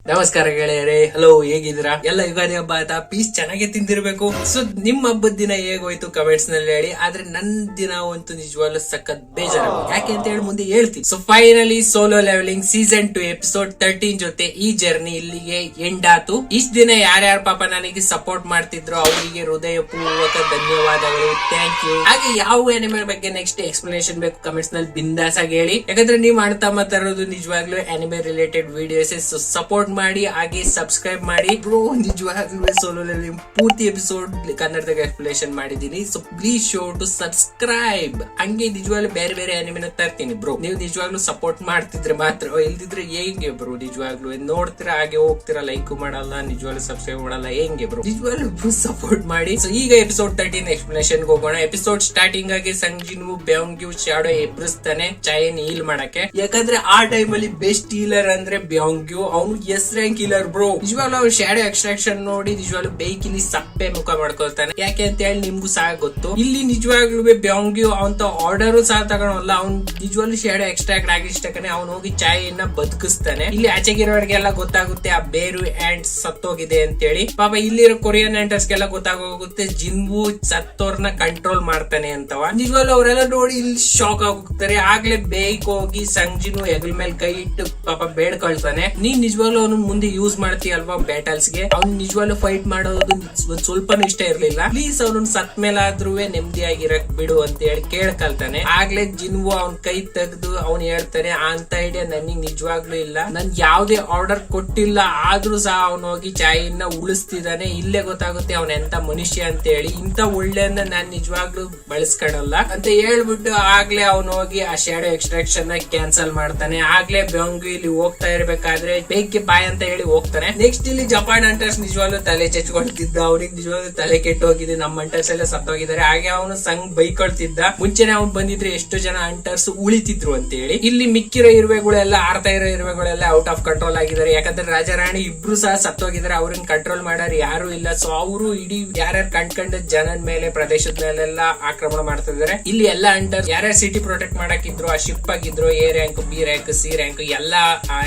ನಮಸ್ಕಾರ ಗೆಳೆಯರೇ, ಹಲೋ, ಹೇಗಿದ್ದೀರಾ? ಎಲ್ಲ ಯುಗಾದಿ ಹಬ್ಬ ಆಯ್ತಾ? ಪೀಸ್ ಚೆನ್ನಾಗಿ ತಿಂದಿರ್ಬೇಕು. ಸೊ ನಿಮ್ಮ ಹಬ್ಬದ ದಿನ ಹೇಗೋಯ್ತು ಕಮೆಂಟ್ಸ್ ನಲ್ಲಿ ಹೇಳಿ. ಆದ್ರೆ ನನ್ ದಿನ ಅಂತೂ ನಿಜವಾಗ್ಲೂ ಸಖತ್ ಬೇಜಾರ. ಯಾಕೆ ಅಂತ ಹೇಳಿ ಮುಂದೆ ಹೇಳ್ತೀನಿ. So finally solo levelling season 2 episode 13 ಜೊತೆ ಈ ಜರ್ನಿ ಇಲ್ಲಿಗೆ ಎಂಡ್ ಆತು. ಇಷ್ಟ ದಿನ ಯಾರ್ಯಾರ ಪಾಪ ನನಗೆ ಸಪೋರ್ಟ್ ಮಾಡ್ತಿದ್ರು ಅವರಿಗೆ ಹೃದಯ ಪೂರ್ವಕ ಧನ್ಯವಾದಗಳು, ಥ್ಯಾಂಕ್ ಯು. ಹಾಗೆ ಯಾವ ಅನಿಮೆ ಬಗ್ಗೆ ನೆಕ್ಸ್ಟ್ ಎಕ್ಸ್ಪ್ಲನೇಷನ್ ಬೇಕು ಕಮೆಂಟ್ಸ್ ನಲ್ಲಿ ಬಿಂದಾಸ್ ಆಗಿ ಹೇಳಿ. ಯಾಕಂದ್ರೆ ನೀವು ಮಾಡ್ತಾ ಮಾತಾಡೋದು ನಿಜವಾಗ್ಲೂ ಅನಿಮೆ ರಿಲೇಟೆಡ್ ವಿಡಿಯೋಸ್. ಸಪೋರ್ಟ್ ಮಾಡಿ, ಹಾಗೆ ಸಬ್ಸ್ಕ್ರೈಬ್ ಮಾಡಿ ಬ್ರೋ. ನಿಜವಾಗ್ಲೂ ಸೋಲೋ ಲೆವೆಲಿಂಗ್ ಪೂರ್ತಿ ಎಪಿಸೋಡ್ ಕನ್ನಡದಾಗ ಎಕ್ಸ್ಪ್ಲೇಷನ್ ಮಾಡಿದೀನಿ. So please show to subscribe. ಹಂಗೆ ನಿಜವಾಗ್ಲೂ ಬೇರೆ ಬೇರೆ ಅನಿಮೆನ ತರ್ತೀನಿ ಬ್ರೋ. ನೀವು ನಿಜವಾಗ್ಲೂ ಸಪೋರ್ಟ್ ಮಾಡ್ತಿದ್ರೆ ಮಾತ್ರ, ಇಲ್ದಿದ್ರೆ ಹೆಂಗೆ ಬ್ರೋ? ನಿಜವಾಗ್ಲೂ ನೋಡ್ತೀರಾ, ಹಾಗೆ ಹೋಗ್ತೀರಾ, ಲೈಕ್ ಮಾಡಲ್ಲ, ನಿಜವಾಗ್ಲೂ ಸಬ್ಸ್ಕ್ರೈಬ್ ಮಾಡಲ್ಲ, ಹೆಂಗೆ ಬ್ರೋ? ನಿಜವಾಗ್ಲೂ ಸಪೋರ್ಟ್ ಮಾಡಿ. ಸೊ ಈಗ ಎಪಿಸೋಡ್ 13 ಎಕ್ಸ್ಪ್ಲನೇಷನ್ ಹೋಗೋಣ. ಎಪಿಸೋಡ್ ಸ್ಟಾರ್ಟಿಂಗ್ ಆಗಿ ಸಂಜಿನು ಬ್ಯಾಂಗ್ಯೂ ಶಾಡೋ ಎಬ್ರಿಸ್ತಾನೆ ಚೈನ್ ಹೀಲ್ ಮಾಡಕ್ಕೆ. ಯಾಕಂದ್ರೆ ಆ ಟೈಮ್ ಅಲ್ಲಿ ಬೆಸ್ಟ್ ಹೀಲರ್ ಅಂದ್ರೆ ಬ್ಯಾಂಗ್ಯೂ. ಅವನು ಎಸ್ ರ್ಯಾಂಕ್ ಹೀಲರ್ ಬ್ರೋ. ನಿಜವಾಗ್ಲೂ ಅವ್ರು ಶಾಡೋ ಎಕ್ಸ್ಟ್ರಾಕ್ಷನ್ ನೋಡಿ ನಿಜವಾಗ್ಲೂ ಬೇಕಿಲಿ ಸಪ್ಪೆ ಮುಖ ಮಾಡ್ಕೊಳ್ತಾನೆ. ಯಾಕೆ ಅಂತ ಹೇಳಿ ನಿಮ್ಗೂ ಸಹ ಗೊತ್ತು. ಇಲ್ಲಿ ನಿಜವಾಗ್ಲೂ ಬ್ಯಾಂಗ್ಯೂ ಅವಂತ ಆರ್ಡರ್ ಸಹ ತಗೊಳಲ್ಲ. ಅವ್ನು ನಿಜವಾಗ್ಲೂ ಶಾಡೋ ಎಕ್ಸ್ಟ್ರಾಕ್ಟ್ ಆಗಿಷ್ಟಕ್ಕನೆ ಅವ್ನು ಹೋಗಿ ಚಾಯನ್ನ ಬದುಕಿಸ್ತಾನೆ. ಇಲ್ಲಿ ಆಚೆಗಿರೋರ್ಗೆಲ್ಲ ಗೊತ್ತಾಗುತ್ತೆ ಆ ಬೇರು ಆಂಟ್ ಸತ್ತೋಗಿದೆ ಅಂತ ಹೇಳಿ. ಪಾಪ ಇಲ್ಲಿರೋ ಕೊರಿಯನ್ ಆಂಟರ್ಸ್ ಗೆಲ್ಲ ಗೊತ್ತಾಗೋಗುತ್ತೆ ಜಿನ್ವು ಸತ್ತೋರ್ನ ಕಂಟ್ರೋಲ್ ಮಾಡ್ತಾನೆ ಅಂತವ. ನಿಜವಾಗ್ಲೂ ಅವರೆಲ್ಲ ನೋಡಿ ಇಲ್ಲಿ ಶಾಕ್ ಆಗೋಗ್ತಾರೆ. ಆಗ್ಲೇ ಬೇಗ ಹೋಗಿ ಸಂಜಿನು ಹೆಗಲ್ ಮೇಲೆ ಕೈ ಇಟ್ಟು ಪಾಪ ಬೇಡ್ಕೊಳ್ತಾನೆ. ನೀನ್ ನಿಜವಾಗ್ಲೂ ಅವನು ಮುಂದೆ ಯೂಸ್ ಮಾಡ್ತೀಯಲ್ವಾ ಬ್ಯಾಟಲ್ಸ್ ಗೆ. ಅವ್ನು ನಿಜವಾಗ್ಲೂ ಫೈಟ್ ಮಾಡೋದು ಒಂದ್ ಸ್ವಲ್ಪನೂ ಇಷ್ಟ ಇರ್ಲಿಲ್ಲ. ಪ್ಲೀಸ್ ಅವ್ನ ಸತ್ ಮೇಲಾದ್ರೂ ನೆಮ್ಮದಿಯಾಗಿರಕ್ ಬಿಡು ಅಂತ ಹೇಳಿ ಕೇಳ್ಕೊಳ್ತಾನೆ. ಆಗ್ಲೇ ಜಿನ್ವು ಅವ್ನ ಕೈ ತೆಗೆದು ಅವ್ನು ಹೇಳ್ತಾನೆ, ಅಂತ ಐಡಿಯಾ ನನಗ್ ನಿಜವಾಗ್ಲೂ ಇಲ್ಲ, ನನ್ ಯಾವ್ದೇ ಆರ್ಡರ್ ಕೊಟ್ಟಿಲ್ಲ, ಆದ್ರೂ ಸಹ ಅವ್ನು ಹೋಗಿ ಚಾಯಿನ ಉಳಿಸ್ತಿದ್ದಾನೆ. ಇಲ್ಲೇ ಗೊತ್ತಾಗುತ್ತೆ ಅವನ್ ಎಂತ ಮನುಷ್ಯ ಅಂತ ಹೇಳಿ. ಇಂತ ಒಳ್ಳೆಯನ್ನ ನಾನ್ ನಿಜವಾಗ್ಲೂ ಬಳಸ್ಕೊಳಲ್ಲ ಅಂತ ಹೇಳ್ಬಿಟ್ಟು ಆಗ್ಲೇ ಅವ್ನು ಹೋಗಿ ಆ ಶಾಡೋ ಎಕ್ಸ್ಟ್ರಾಕ್ಷನ್ ನ ಕ್ಯಾನ್ಸಲ್ ಮಾಡ್ತಾನೆ. ಆಗ್ಲೇ ಬ್ಯಾಂಗ್ಯೂ ಇಲ್ಲಿ ಹೋಗ್ತಾ ಇರ್ಬೇಕಾದ್ರೆ ಬೇಗ್ಗೆ ಬಾಯ್ ಅಂತ ಹೇಳಿ ಹೋಗ್ತಾನೆ. ನೆಕ್ಸ್ಟ್ ಇಲ್ಲಿ ಜಪಾನ್ ಹಂಟರ್ಸ್ ನಿಜವಾಗ್ಲೂ ತಲೆ ಚೆಚ್ಕೊಳ್ತಿದ್ದ. ಅವ್ನಿಗೆ ನಿಜವಾಗ್ಲೂ ತಲೆ ಕೆಟ್ಟೋಗಿದೆ, ನಮ್ಮ ಹಂಟರ್ಸ್ ಎಲ್ಲ ಸತ್ತೋಗಿದ್ದಾರೆ. ಹಾಗೆ ಅವನು ಸಂಗ್ ಬೈಕೊಳ್ತಿದ್ದ. ಮುಂಚೆನೆ ಅವ್ನು ಬಂದಿದ್ರೆ ಎಷ್ಟು ಜನ ಹಂಟರ್ಸ್ ಉಳಿತಿದ್ರು ಅಂತ ಹೇಳಿ. ಇಲ್ಲಿ ಮಿಕ್ಕಿರೋ ಇರುವೆಗಳೆಲ್ಲ, ಆಡ್ತಾ ಇರೋ ಇರುವೆಗಳೆಲ್ಲ ಔಟ್ ಆಫ್ ಕಂಟ್ರೋಲ್ ಆಗಿದ್ದಾರೆ. ಯಾಕಂದ್ರೆ ರಾಜಾರಾಣಿ ಇಬ್ರು ಸಹ ಸತ್ತೋಗಿದ್ದಾರೆ. ಅವ್ರನ್ನ ಕಂಟ್ರೋಲ್ ಮಾಡೋರು ಯಾರು ಇಲ್ಲ. ಸೊ ಅವರು ಇಡೀ ಯಾರ್ಯಾರು ಕಂಡ್ಕೊಂಡ ಜನದ ಮೇಲೆ, ಪ್ರದೇಶದ ಮೇಲೆಲ್ಲ ಆಕ್ರಮಣ ಮಾಡ್ತಾ ಇದಾರೆ. ಇಲ್ಲಿ ಎಲ್ಲಾ ಹಂಟರ್ಸ್ ಯಾರ್ಯಾರು ಸಿಟಿ ಪ್ರೊಟೆಕ್ಟ್ ಮಾಡಾಕಿದ್ರು, ಆ ಶಿಪ್ ಆಗಿದ್ರು, A rank, B rank, C rank ಎಲ್ಲಾ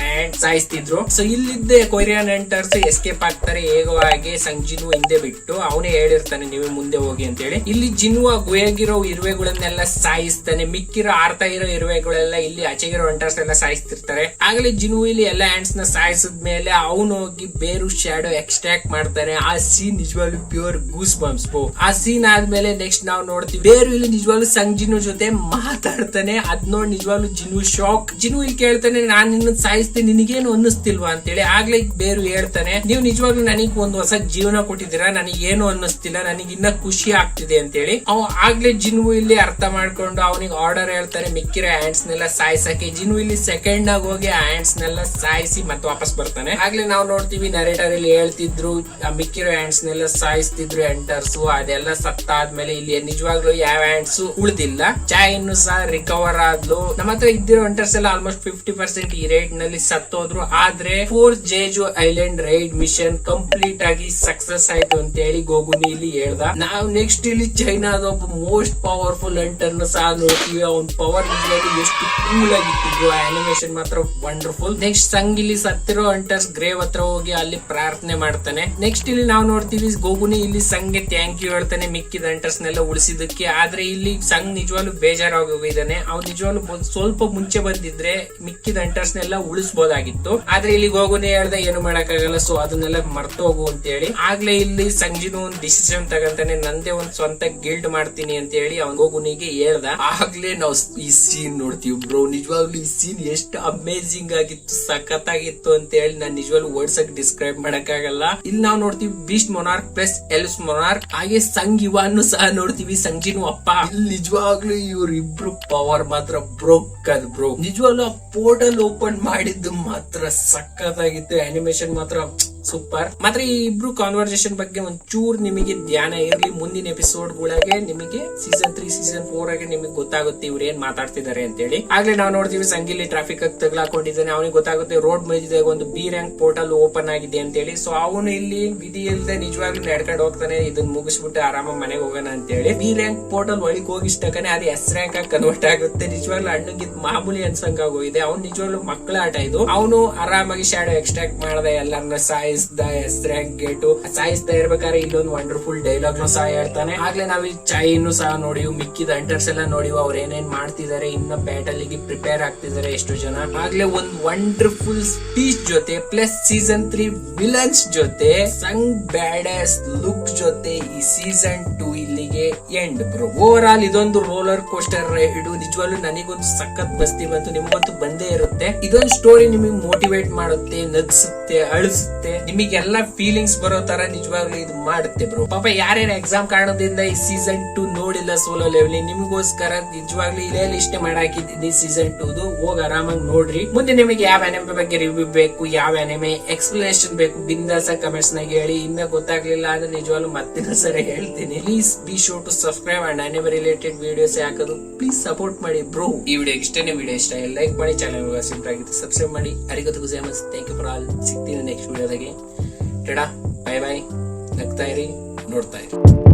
ಸಾಯಿಸ್ತಿದ್ರು. ಸೊ ಇಲ್ಲಿದ್ದೆ ಕೊರಿಯನ್ ಹಂಟರ್ಸ್ ಎಸ್ಕೇಪ್ ಆಗ್ತಾರೆ ಹೇಗೋ ಹಾಗೆ. ಸಂಜಿನು ಹಿಂದೆ ಬಿಟ್ಟು ಅವನೇ ಹೇಳಿರ್ತಾನೆ ನೀವು ಮುಂದೆ ಹೋಗಿ ಅಂತ ಹೇಳಿ. ಇಲ್ಲಿ ಜಿನ್ವ ಗುಯಾಗಿರೋ ಇರುವೆಗಳನ್ನೆಲ್ಲ ಸಾಯಿಸ್ತಾನೆ. ಮಿಕ್ಕಿರೋ ಆರ್ತಾ ಇರೋ ಇರುವೆಗಳೆಲ್ಲ ಇಲ್ಲಿ ಆಚೆಗಿರೋ ಹಂಟರ್ಸ್ ಎಲ್ಲ ಸಾಯಿಸ್ತಿರ್ತಾರೆ. ಆಗಲೇ ಜಿನ್ವು ಇಲ್ಲಿ ಎಲ್ಲ ಹ್ಯಾಂಡ್ಸ್ ನ ಸಾಯಿಸಿದ್ಮೇಲೆ ಅವನು ಹೋಗಿ ಬೇರು ಶಾಡೋ ಎಕ್ಸ್ಟ್ರಾಕ್ಟ್ ಮಾಡ್ತಾನೆ. ಆ ಸೀನ್ ನಿಜವಾಗ್ಲೂ ಪ್ಯೂರ್ ಗೂಸ್ ಬಂಪ್ಸ್. ಆ ಸೀನ್ ಆದ್ಮೇಲೆ ನೆಕ್ಸ್ಟ್ ನಾವು ನೋಡ್ತೀವಿ ಬೇರು ಇಲ್ಲಿ ನಿಜವಾಗ್ಲೂ ಸಂಜಿನು ಜೊತೆ ಮಾತಾಡ್ತಾನೆ. ಅದ್ ನೋಡಿ ನಿಜವಾಗ್ಲೂ ಜಿನ್ವು ಶಾಕ್. ಜಿನ್ವು ಇಲ್ಲಿ ಕೇಳ್ತಾನೆ, ನಾನ್ ನಿನ್ನ ಸಾಯಿಸ್ತೀನಿ, ನಿನಗೇನು ಅನ್ನಿಸ್ತಿಲ್ವಾ ಅಂತೇಳಿ. ಆಗ್ಲೇ ಬೇರು ಹೇಳ್ತಾನೆ, ನೀವು ನಿಜವಾಗ್ಲೂ ನನಗ್ ಒಂದು ಹೊಸ ಜೀವನ ಕೊಟ್ಟಿದ್ದೀರಾ, ನನಗೇನು ಅನ್ನಿಸ್ತಿಲ್ಲ, ನನಗೆ ಇನ್ನ ಖುಷಿ ಆಗ್ತಿದೆ ಅಂತೇಳಿ. ಅವ್ ಆಗ್ಲೇ ಜಿನ್ವು ಇಲ್ಲಿ ಅರ್ಥ ಮಾಡ್ಕೊಂಡು ಅವನಿಗೆ ಆರ್ಡರ್ ಹೇಳ್ತಾನೆ ಮಿಕ್ಕಿರೋ ಹ್ಯಾಂಡ್ಸ್ ನೆಲ್ಲ ಸಾಯಿಸಕ್ಕೆ. ಜಿನ್ವು ಇಲ್ಲಿ ಸೆಕೆಂಡ್ ಆಗಿ ಹೋಗಿ ಆ ಹ್ಯಾಂಡ್ಸ್ ನೆಲ್ಲ ಸಾಯಿಸಿ ಮತ್ತೆ ವಾಪಸ್ ಬರ್ತಾನೆ. ಆಗ್ಲೇ ನಾವು ನೋಡ್ತೀವಿ ನರೇಟರ್ ಇಲ್ಲಿ ಹೇಳ್ತಿದ್ರು ಆ ಮಿಕ್ಕಿರೋ ಹ್ಯಾಂಡ್ಸ್ ನೆಲ್ಲ ಸಾಯಿಸ್ತಿದ್ರು ಹಂಟರ್ಸ್. ಅದೆಲ್ಲ ಸತ್ತಾದ್ಮೇಲೆ ಇಲ್ಲಿ ನಿಜವಾಗ್ಲೂ ಯಾವ ಹ್ಯಾಂಡ್ಸ್ ಉಳಿದಿಲ್ಲ. ಚಾಯಿನ್ನು ಸಹ ರಿಕವರ್ ಆದ್ಲು. ನಮ್ಮ ಹತ್ರ ಇದ್ದಿರೋ ಹಂಟರ್ಸ್ ಎಲ್ಲ ಆಲ್ಮೋಸ್ಟ್ 50% ಈ ರೈಡ್ ನಲ್ಲಿ ಸತ್ತೋದ್ರು. ಆದ್ರೆ 4 ಜೇಜು ಐಲ್ಯಾಂಡ್ ರೈಡ್ ಮಿಷನ್ ಕಂಪ್ಲೀಟ್ ಆಗಿ ಸಕ್ಸಸ್ ಆಯ್ತು ಅಂತ ಹೇಳಿ ಗೋಗುನಿ ಇಲ್ಲಿ ಹೇಳ್ದ. ನಾವು ನೆಕ್ಸ್ಟ್ ಇಲ್ಲಿ ಚೈನಾದ ಒಬ್ಬ ಮೋಸ್ಟ್ ಪವರ್ಫುಲ್ ಹಂಟರ್ ನ ಸಹ ನೋಡ್ತೀವಿ. ಅವನ್ ಪವರ್ ನಿಜವಾಗಿ ಎಷ್ಟು ಕೂಲ್ ಆಗಿತ್ತು. ಅನಿಮೇಷನ್ ಮಾತ್ರ ವಂಡರ್ಫುಲ್. ನೆಕ್ಸ್ಟ್ ಸಂಗ್ ಇಲ್ಲಿ ಸತ್ತಿರೋ ಹಂಟರ್ಸ್ ಗ್ರೇವ್ ಹತ್ರ ಹೋಗಿ ಅಲ್ಲಿ ಪ್ರಾರ್ಥನೆ ಮಾಡ್ತಾನೆ. ನೆಕ್ಸ್ಟ್ ಇಲ್ಲಿ ನಾವು ನೋಡ್ತೀವಿ ಗೋಗುನಿ ಇಲ್ಲಿ ಸಂಗ್ಗೆ ಥ್ಯಾಂಕ್ ಯು ಹೇಳ್ತಾನೆ ಮಿಕ್ಕಿದ ಹಂಟರ್ಸ್ ನೆಲ್ಲ ಉಳಿಸಿದಕ್ಕೆ. ಆದ್ರೆ ಇಲ್ಲಿ ಸಂಗ್ ನಿಜವಾಗ್ಲೂ ಬೇಜಾರಾಗಿದ್ದಾನೆ. ಅವ್ನು ನಿಜವಾಗ್ಲೂ ಸ್ವಲ್ಪ ಮುಂಚೆ ಬಂದಿದ್ರೆ ಮಿಕ್ಕಿದ ಹಂಟರ್ಸ್ ನೆಲ್ಲ ಉಳಿಸಬಹುದಾಗಿತ್ತು. ಆದ್ರೆ ಇಲ್ಲಿ ಗೋಗುನಿ ಹೇಳ್ದ ಏನು ಮಾಡಕ್ಕಾಗಲ್ಲ, ಸೊ ಅದನ್ನೆಲ್ಲ ಮರ್ತೋಗು ಅಂತ ಹೇಳಿ. ಆಗ್ಲೇ ಇಲ್ಲಿ ಸಂಜಿನು ಒಂದು ಡಿಸಿಷನ್ ತಗೊಂತಾನೆ, ನಂದೇ ಒಂದ್ ಸ್ವಂತ ಗಿಲ್ಡ್ ಮಾಡ್ತೀನಿ ಅಂತ ಹೇಳಿ ಅವ್ನ್ ಗೋಗುನಿಗೆ ಹೇಳ್ದ. ಆಗ್ಲೇ ನಾವು ಈ ಸೀನ್ ನೋಡ್ತೀವಿ ಬ್ರೋ. ನಿಜವಾಗ್ಲೂ ಈ ಸೀನ್ ಎಷ್ಟು ಅಮೇಜಿಂಗ್ ಆಗಿತ್ತು, ಸಖತ್ತಾಗಿತ್ತು ಅಂತ ಹೇಳಿ ನಾನು ನಿಜವಾಗ್ಲೂ ವರ್ಡ್ಸ್ ಡಿಸ್ಕ್ರೈಬ್ ಮಾಡಕ್ಕಾಗಲ್ಲ. ಇಲ್ಲಿ ನಾವು ನೋಡ್ತೀವಿ beast monarch plus else monarch, ಹಾಗೆ ಸಂಗ್ ಇವಾನ್ನು ಸಹ ನೋಡ್ತೀವಿ, ಸಂಜಿನು ಅಪ್ಪ. ಇಲ್ಲಿ ನಿಜವಾಗ್ಲೂ ಇವ್ರಿಬ್ರು ಪವರ್ ಮಾತ್ರ ಬ್ರೋಕ್ ಅದ್ ಬ್ರೋ. ನಿಜವಾಗ್ಲೂ ಆ ಪೋರ್ಟಲ್ ಓಪನ್ ಮಾಡಿದ್ದು ಮಾತ್ರ ಸಖತ್ತಾಗಿತ್ತು. ಅನಿಮೇಷನ್ ಮಾತ್ರ ಸೂಪರ್. ಮಾತ್ರ ಈ ಇಬ್ರು ಕಾನ್ವರ್ಸೇಷನ್ ಬಗ್ಗೆ ಒಂಚೂರ್ ನಿಮಗೆ ಧ್ಯಾನ ಇರ್ಲಿ. ಮುಂದಿನ ಎಪಿಸೋಡ್ ಗಳಿಗೆ ನಿಮಗೆ ಸೀಸನ್ 3 ಸೀಸನ್ 4 ಆಗಿ ನಿಮಗೆ ಗೊತ್ತಾಗುತ್ತೆ ಇವ್ರು ಏನ್ ಮಾತಾಡ್ತಿದ್ದಾರೆ ಅಂತ ಹೇಳಿ. ಆಗ್ಲೇ ನಾವು ನೋಡ್ತೀವಿ ಸಂಗಿಲಿ ಟ್ರಾಫಿಕ್ ಆಗಿ ತಗ್ಲಾಕೊಂಡಿದ್ದಾನೆ. ಅವನಿಗೆ ಗೊತ್ತಾಗುತ್ತೆ ರೋಡ್ ಮಧ್ಯದಾಗ ಒಂದು ಬಿ ರ್ಯಾಂಕ್ ಪೋರ್ಟಲ್ ಓಪನ್ ಆಗಿದೆ ಅಂತ ಹೇಳಿ. ಸೊ ಅವನು ಇಲ್ಲಿ ವಿಧಿ ಇಲ್ಲದೆ ನಿಜವಾಗ್ಲೂ ನಡ್ಕೊಂಡು ಹೋಗ್ತಾನೆ. ಇದನ್ನ ಮುಗಿಸ್ಬಿಟ್ಟು ಆರಾಮಾಗಿ ಮನೆಗೆ ಹೋಗೋಣ ಅಂತ ಹೇಳಿ ಬಿ ರ್ಯಾಂಕ್ ಪೋರ್ಟಲ್ ಒಳಗೆ ಹೋಗಿಷ್ಟಕನೆ ಅದು ಎಸ್ ರ್ಯಾಂಕ್ ಆಗಿ ಕನ್ವರ್ಟ್ ಆಗುತ್ತೆ. ನಿಜವಾಗ್ಲೂ ಅಣ್ಣಂಗೆ ಮಾಮೂಲಿ ಅನ್ಸಂಗ್ ಆಗೋಗಿದೆ. ಅವ್ನು ನಿಜವಾಗ್ಲೂ ಮಕ್ಕಳ ಆಟ ಇದು. ಅವನು ಆರಾಮಾಗಿ ಶಾಡೋ ಎಕ್ಸ್ಟ್ರಾಕ್ಟ್ ಮಾಡ್ದ, ಎಲ್ಲರನ್ನ ಸಾಯಿಸ್ದ, ಎಸ್ ರ್ಯಾಂಕ್ ಗೇಟು ಸಾಯಿಸ್ತಾ ಇರ್ಬೇಕಾದ್ರೆ ಇಲ್ಲೊಂದು ವಂಡರ್ಫುಲ್ ಡೈಲಾಗ್ ಸಹ ಹೇಳ್ತಾನೆ. ಆಗ್ಲೇ ನಾವು ಈ ಚೈನು ಸಹ ನೋಡಿವು, ಮಿಕ್ಕಿದ ಹಂಟರ್ಸ್ ಎಲ್ಲ ನೋಡಿವು, ಅವ್ರ ಏನೇನ್ ಮಾಡ್ತಿದ್ದಾರೆ, ಇನ್ನ ಬ್ಯಾಟಲ್ ಗೆ ಪ್ರಿಪೇರ್ ಆಗ್ತಿದ್ದಾರೆ ಎಷ್ಟು ಜನ. ಆಗ್ಲೇ ಒಂದು ವಂಡರ್ಫುಲ್ ಸ್ಪೀಚ್ ಜೊತೆ ಪ್ಲಸ್ ಸೀಸನ್ 3 ವಿಲನ್ಸ್ ಜೊತೆ ಸಂಗ್ ಬ್ಯಾಡಸ್ ಲುಕ್ ಜೊತೆ ಈ ಸೀಸನ್ 2 ಇಲ್ಲಿಗೆ ಎಂಡ್ ಬ್ರೋ. ಓವರ್ ಆಲ್ ಇದೊಂದು ರೋಲರ್ ಕೋಸ್ಟರ್ ರೈಡ್. ನಿಜವಾಗ್ಲೂ ನನಗೊಂದು ಸಖತ್ ಬಸ್ತಿ ಬಂತು, ನಿಮ್ಗಂತೂ ಬಂದೇ ಇರುತ್ತೆ. ಇದೊಂದು ಸ್ಟೋರಿ ನಿಮಗೆ ಮೋಟಿವೇಟ್ ಮಾಡುತ್ತೆ, ನಗ್ಸುತ್ತೆ, ಅಳಿಸುತ್ತೆ, ನಿಮಗೆಲ್ಲ ಫೀಲಿಂಗ್ಸ್ ಬರೋ ತರ ನಿಜವಾಗ್ಲೂ ಇದು ಮಾಡುತ್ತೆ ಬ್ರೋ. ಪಾಪ ಯಾರ್ಯಾರು ಎಕ್ಸಾಮ್ ಕಾರಣದಿಂದ ಈ ಸೀಸನ್ 2 ನೋಡಿಲ್ಲ ಸೋಲೋ ಲೆವೆಲ್, ನಿಮಗೋಸ್ಕರ ನಿಜವಾಗ್ಲೂ ಇಲ್ಲೇ ಲಿಸ್ಟ್ ಮಾಡಾಕಿದ್ದೀನಿ ಸೀಸನ್ 2 ಹೋಗಿ ಆರಾಮಾಗಿ ನೋಡ್ರಿ. ಮುಂದೆ ನಿಮಗೆ ಯಾವ ಅನಿಮೆ ಬಗ್ಗೆ ರಿವ್ಯೂ ಬೇಕು, ಯಾವ ಅನಿಮೆ ಎಕ್ಸ್ಪ್ಲನೇಷನ್ ಬೇಕು, ಬಿಂದಾಸ ಕಮೆಂಟ್ಸ್ ನಾಗ ಹೇಳಿ. ಇನ್ನ ಗೊತ್ತಾಗ್ಲಿಲ್ಲ ಅಂದ್ರೆ ನಿಜವಾಗ್ಲೂ ಮತ್ತಿನ ಸರಿ ಹೇಳ್ತೀನಿ. Please be sure to subscribe and anime related videos ಯಾಕದು ಪ್ಲೀಸ್ ಸಪೋರ್ಟ್ ಮಾಡಿ ಬ್ರೋ. ಈ ವಿಡಿಯೋ ಇಷ್ಟನೇ. ವಿಡಿಯೋ ಇಷ್ಟ ಲೈಕ್ ಮಾಡಿ, ಚಾನಲ್ ಸಿಂಪಲ್ ಆಗಿದೆ ಸಬ್ಸ್ಕ್ರೈಬ್ ಮಾಡಿ. ಅರಿಗೊತ್ತು ಗುಜಾಮಸ್, ಥ್ಯಾಂಕ್ ಯು ಫಾರ್ ಆಲ್. ಸಿಗ್ತೀನಿ ನೆಕ್ಸ್ಟ್ ವಿಡಿಯೋದಾಗೆ. Tada, bye bye. ನಗ್ತಾ ಇರಿ, ನೋಡ್ತಾ ಇರಿ.